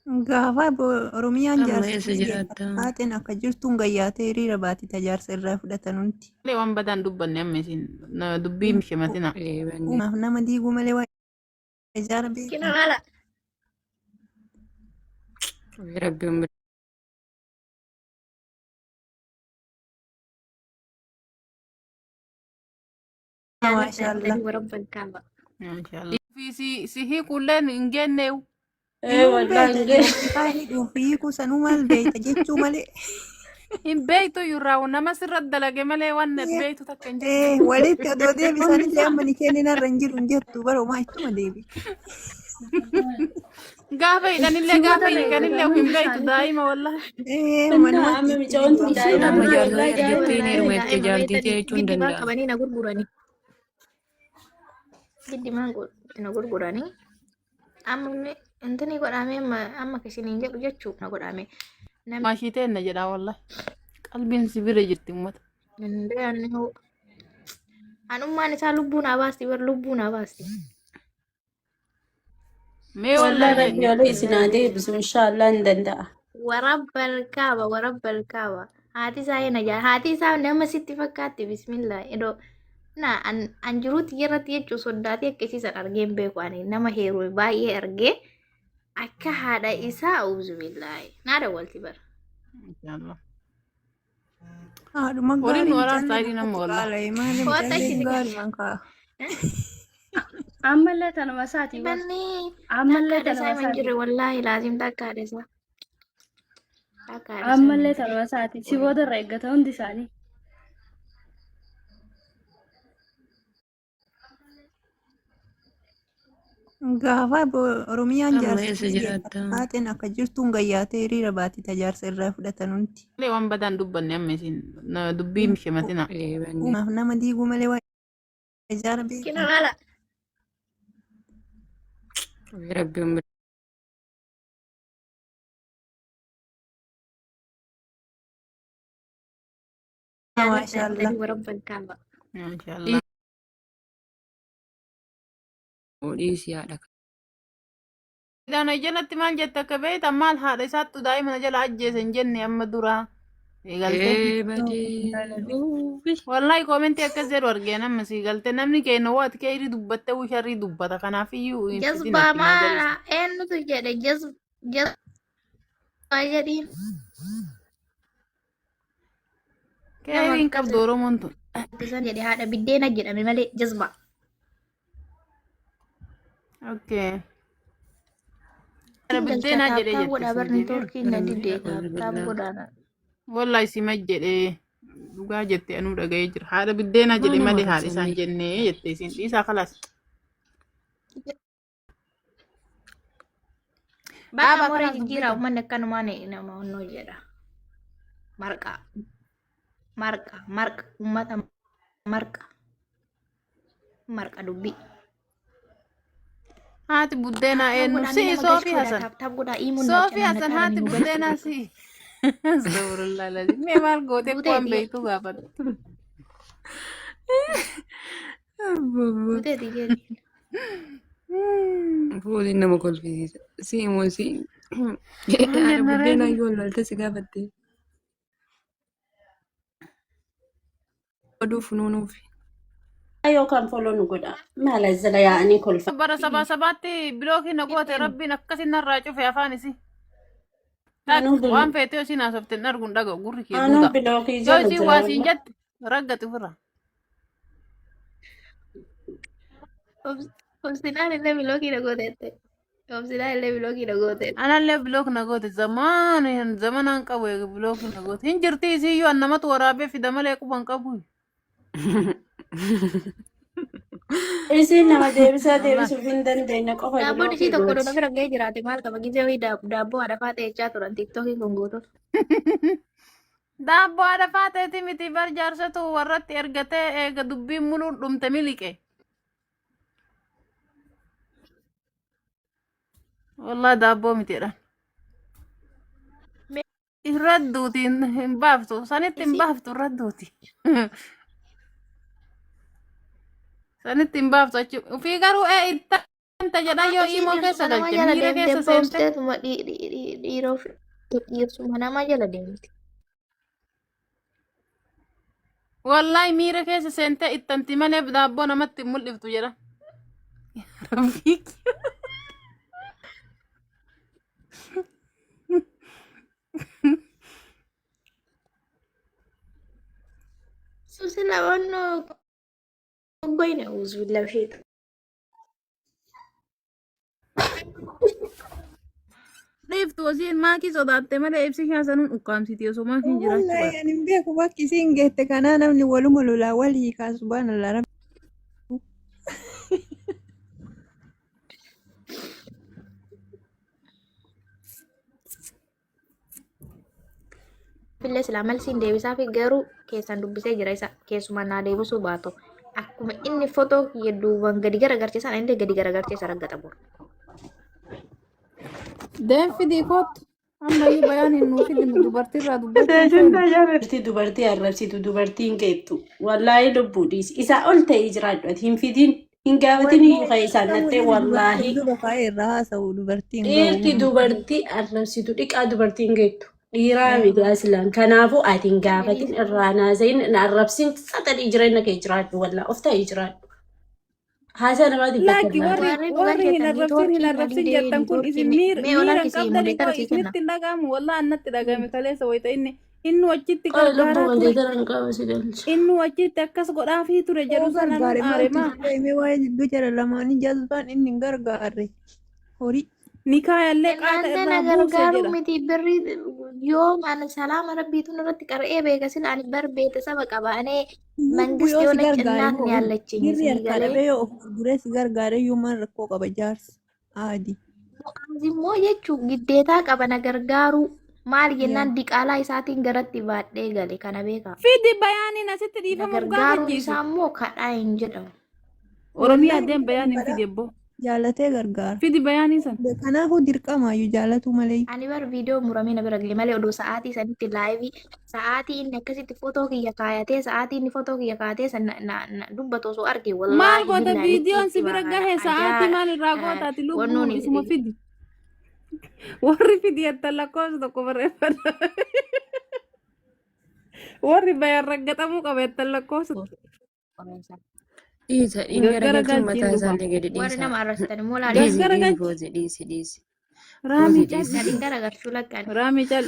Gaafa Oromiyaan Amma eessa jaarsa jiraata? haateen akka jirtuun gayyaatee hiriira baati tajaarsa irraa fudhatan hundi. Malee waan badaan dubbanne amma isin dubbii mishimatina. Eebanne. Uumaaf nama diiguu malee waa ijaara Kina beekan. haala. Rabbiin Maashaallah. Warabbal kaaba. Maashaallah. Si hiikulleen hin geenneewu. Hiikuu beekta faayini dhuunfii hiikuu sanuu maal beekta jechuu malee. Hin beektu yurraa nama sirratti dalage malee waan beektu takka hin jirtu. Walitti odoo deebisanillee amma ni kenninarra hin jiru hin jettu barumaa ittuma deebi. Gaafa hidhanillee gaafa hiikanillee hin beektu daa'ima wallahi. Amma micoon tun daa'ima Amma jaalala argattee ni hirma itti jaaltitee jechuun giddi maan danda'a. qabanii na gurguranii. Giddi maan na gurguranii. Amma intini godhamee amma kishiniin jedhu jechuu na godhamee. Maashiiteen na jedhaa wallahi. Qalbiin si bira jirti uummata. Danda'anni hoo. Anummaan isaa lubbuu naa baasti bar lubbuu naa baasti. Mee والله wallahi ربي ولي سنادي بس إن شاء الله ندندع Warabbal kaaba warabbal kaaba. Haati isaa hin ajaa. Haati isaa nama sitti fakkaatti bismillah. Idoo na an jiruutti irratti jechuu sodaatee akkasiisan argeen beeku ani nama heeruu baay'ee argee akka haadha isaa uzubillahi. Naada walti bara. Maashaallah. Haadhuma Waliin gaarii waraas mucaan taa'ii nama wallahi. qaala'e maali Koota mucaan ishee gaarii man kaa. عمل أنا مساتي بس Banni عمل takka haadha أنا isaa hin مساتي jirre wallaahi laazim takka haadha isaa. Takka haadha isaa عمل hin jirre. أنا مساتي سيبود الرقة هندي ساني Gaafa Oromiyaan Amma eessa jaarsa jiraata? haateen akka jirtuun gayyaatee hiriira baati tajaarsa irraa fudhatan hundi. Malee waan badaan dubbanne amma isin dubbii mishimatina. Eebanne. Uumaaf nama diiguu malee waa ijaara beekan. Kina haala. Rabbiin Maashaallah. Warabbal kaaba. Maashaallah. dhiisii haadha. Dana jalatti maal jette akka beektan maal haadha isaattu daa'ima jala ajjeese hin jenne amma dura. Eegaltee. Eebadee. Wallahi koomentii akkas jedhu argee namni sii galte namni keenya waati kee irri dubbattee sharrii dubbata kanaaffiyyuu hin fidin Jazbaa akkinaa maala jalisa. eenyutu jedhe jazbaa jedhiin. Kee hin qabdu Oromoon tun. Isan jedhe haadha biddeena jedhame malee jazbaa. Okay. Haadha biddeenaa jedhee Taaptaa godhaa barni jette. turkii na didee taaptaa godhaa. Wallahi si jedhee dhugaa jette anuu dhaga'ee jira. Haadha biddeenaa jedhe Maal malee nama haadha isaan kasanii? jennee jette isin dhiisaa kalas. Bakka Dhaabaa moree kanaas jijjiiraa dubbisa. uummanni akkanumaan nama onnoo jedha. Marqaa. Marqa uummata marqa. Marqa dubbii. Haati buddeenaa eenyu si Soofii Hasan. Taaptaap godhaa himuun Soofii Hasan haati buddeenaa si. Astagfirullah lazim. Mee maal gootee Buutee waan dhiyee. beektu gaafadhu. Buutee dhiyee. Fuulli nama kolfisiisa. Siimuu si. Haadha buddeenaa yoo laalte si gaafatte. Oduu funuunuufi. أيوة كان فولو نقول ما لازل يعني كل Bara sabaa sabaatti bilookii na goote rabbiin akkasin narraa cufe afaan isi. Waan feetee isin haasofte hin arguun dhaga'u gurri kee أنا guuta. بلوكي Yoo جل isin waa siin جل jette raggati ofirra. Obsidaan illee bilookii na gooteette. Obsidaan illee bilookii na gooteette. Anallee bilook na goote zamanaan qabu bilookii na goote. Hin jirti isiyyuu an namatu waraabee fida malee quban qabu. إيش نما ديبسو فين دن دين قفا Daabboon بلوكي ishii tokko جوت dona bira ga'ee jiraate maal qaba gizee wayii daabboo haadha faatee jechaa turan tiktookiin kun guutuuf. Daabboo haadha faateeti miti bar jaarsatu warratti ergatee eega dubbiin muluun dhumte miliqe. Wallah daabboo mitiidha. Irra duuti hin baaftu sanitti hin baaftu irra duuti. Sanitti hin baaftu achi ofii garuu itti jedha yoo immoo keessa nama galche jala miira deemtee keessa seente. boosteetuma dhiiroof dhiirsuma nama jala deemti. Wallahi miira keessa seente ittanti malee daabboo namatti hin mul'iftu jedha. Rabbii Susi lawanno goyne uzu labsheetu. dhiiftu osiin maakii sodaatte malee ibsi shaasanuun ukkaamsiti osoo maakiin jiraachuu Wallahi baate. ani hin beeku bakki isiin geette kanaa namni waluma lolaa walii kaasu subhanallah rabbi. Billee silaa malsiin deebisaa fi garuu keessan dubbisee jira isa keessumaa naa deebisuu baatu. Akkuma inni fotoo hedduuwwan gadi garagarchiisan inni gadi garagarchiisa raggata bor. Deemfidii kootu ammayyuu bayaan hin nuuf fidinu dubartiirraa dubbachuu hin Teessuun feenu. tajaajilti dubartii arrabsitu dubartiin geettu. Wallaahi lubbuu dhiisi. Isaa ol ta'ee jiraadhu ati hin fidin hin gaafatin iyyuu kan isaan nattee wallaahi. Duba faayee irraa haasa'u dubartiin Dhiirti dubartii arrabsitu dhiqaa dubartiin geettu. Dhiiraa miti aslaan kanaafuu ati hin gaafatin irraa naasayin hin arrabsin saxadhii jireenya kee jiraadhu wallaa of ta'ee jiraadhu. Haasaa namaatiif Laakki bakka warri hin arrabsin jettan kun isin miira qabdanii koo isinitti hin dhagahamu wallaa annatti dhagahame kaleessa wayita inni wachitti gargaaraa lubbuu ture. wanteetan hin qabu si galcha. Inni wachitti akkas godhaafii ture jedhu sana nun aaremaa. Gargaaree waa'ee jidduu jala lamaanii jazbaan inni hin gargaarre. Horii. Nikaayallee qaata እናንተ irraa ነገር buuse ጋሩ jedha. ሚቲ ብሪ ዮም አነ ሰላም ረቢቱን ረት ቀርኤ ቤከስል አኒ በር ቤተሰብ ቀባ እኔ መንግስት Yoo si የሆነች gargaare እናት hoo ነው ያለችኝ hirri harkaa ሲገሌ dhabee yoo of gurguree si gargaare iyyuumaan rakkoo qaba jaarsi. Aadi. ሞ የቹ ግዴታ ቀበ ነገር ጋሩ ማል የናን ዲቃላ ኢሳቲን ገረት ባዴ ገሌ ከነ ቤካ Fidi bayaaniin asitti dhiifamuuf ነገር ጋሩ gaafachiisu. ኢሳሞ ከዳ እንጀደው Oromiyaa deem bayaaniin fidi ebbo. Jaalatee gargaara. Fidi bayaanii san. Kanaafuu dirqamaayyuu jaalatu malee. ani bar video muramee na bira gale malee odoo sa'aatii sanitti laayivi sa'aatii inni akkasitti footoo kiyya kaayatee sa'aatii inni footoo kiyya kaayatee san dubbatu osoo arge Maal wallaahi goota billahi viidiyoon si itti bira baana gahe sa'aatii maal irraa gootaati lubbuun isuma fidi. Warri fidi jettan lakkoofsa tokko barreeffadha. Warri bayaan raggaxamuu qaba jettan lakkoofsa. Dhiisa inni garagalchuun mataa isaallee gadi warri dhiisa. nama arrastan mola Dhiisi Garagalchi. dhiisi Foozi dhiisi dhiisi. Raamii Foozi cal. dhiisi. garagalchuu lakkaan Raamii cal.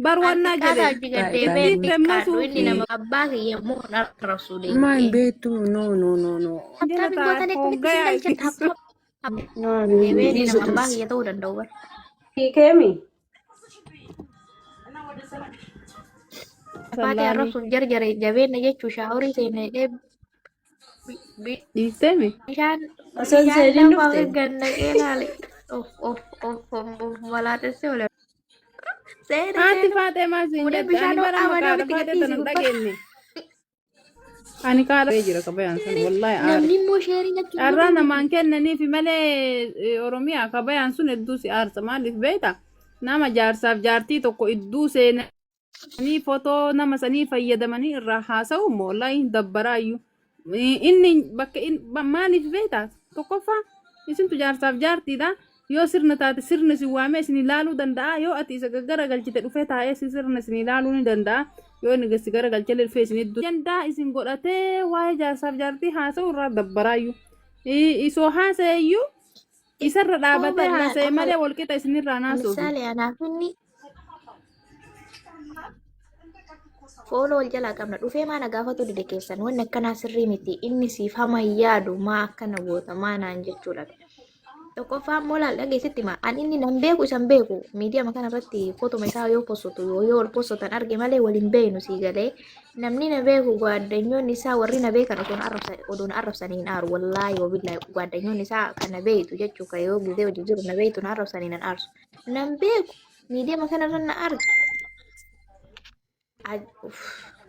Bar wannaa Akkaataa jedhe. hojii gaddeebee Itti xiqqaadhu femmasuuf. inni nama abbaa kiyya immoo hin arrabsu Maa hin deemtee. beektu no no no no. Jala Taphni gootanii taa'e akkamitti hoggaa sin galchan yaakisu. deebee inni nama abbaa kiyya ta'uu danda'u bar. Hiikeemi. Abbaatii arrabsuuf jarjare jabeenya jechuu shaaworii seenee Dhiisteemi. bishaan Osoo hin bishaan seeniin lafa dhufte. gannaqee ilaale of malaatessee oole. Seena Haati seena faatee maasiin fuudhee jette. Ani bishaan bara ho'aa maqaa madaamitti faatee gadhiisi tana gubbaa. dhageenye. Ani kaala jira kabayaan sun wallahi aare. Namni immoo sheerii natti Carraa namaan kennaniif malee Oromiyaa kabayaan sun hedduu si aarsa maaliif beekta? Nama jaarsaaf jaartii tokko idduu seenanii footoo nama sanii fayyadamanii irraa haasa'u immoo wallahi dabbaraayyuu. Inni bakka maaliif beekta? Tokkoffaa isintu jaarsaaf jaartiidha. Yoo sirna taate sirni si waamee isin ilaaluu danda'a. Yoo ati isa garagalchite dhufee taa'ee sirna isin ilaaluu ni danda'a. Yoo inni gasi garagalchee dhufee isin iddoo danda'a isin godhatee waa'ee jaarsaaf jaartii haasa'u irraa dabbaraayyuu. Isoo haasa'eeyyuu isarra dhaabatee haasa'e malee walqixa isinirraa naasuuf. Misaale anaaf inni fooloo wal jalaa qabna dhufee maana gaafatu dide keessan wanni akkanaa sirrii miti inni siif hama yaadu maa akkana goota maa naan jechuudha. Tokkoffaa immoo laal dhageessitti maa an inni nan beeku isan beeku miidiyaa kana irratti footoma isaa yoo postotu yoo ol postotan arge malee waliin beeynu sii galee namni na beeku gwaaddanyoonni isaa warri na beekan odoon arrabsanii hin aaru wallaahi wabillahi gwaaddanyoonni isaa kana beeytu jechuu ka yoo gizee hojii jiru na beeytu na arrabsanii nan aarsu nan beeku miidiyaa kana irra na arge.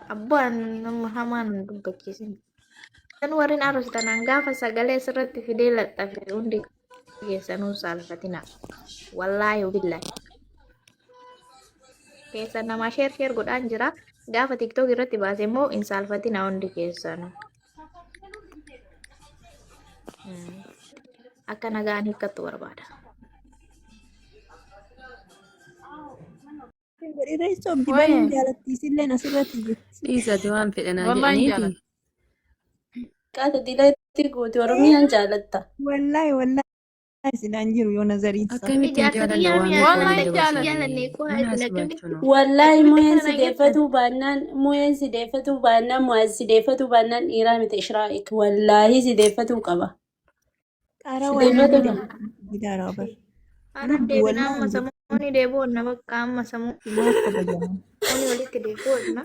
Abbaan nama hamaan dubbachiisin. Kan warreen arrabsitan gaafa sagalee sirratti fidee laxxafe hundi keessanuu saalfatina. Wallaahi billahi. Keessa nama sheer godhaan jira. Gaafa tiktook irratti baase immoo hin saalfatina hundi keessanuu. akka nagaan hiikkattu barbaada. Reessoo baay'een jaalattiisillee asirratti jirti. Dhiisati waan fedhanaa Wallahi jedhaniiti. jaalladha. Qaata dileetti guuti Oromiyaan jaalatta. Wallaahi sidaan jiru yoo nazariitsa. Akkamittiin jaaladha waan Wallahi foon jaaladha. dabarsu. Wallahi mu'een sideeffatuu baannaan mu'aan sideeffatuu baannaan dhiiraa miti ishraa'ik. Wallahi sideeffatuu qaba. Qaaraa Sideeffatuu waan qaba. gidaaraa bar. Harap deebinaa amma samuuni deebi'oonna bakka amma samuu Maaf kabajamu. walitti deebi'oonna.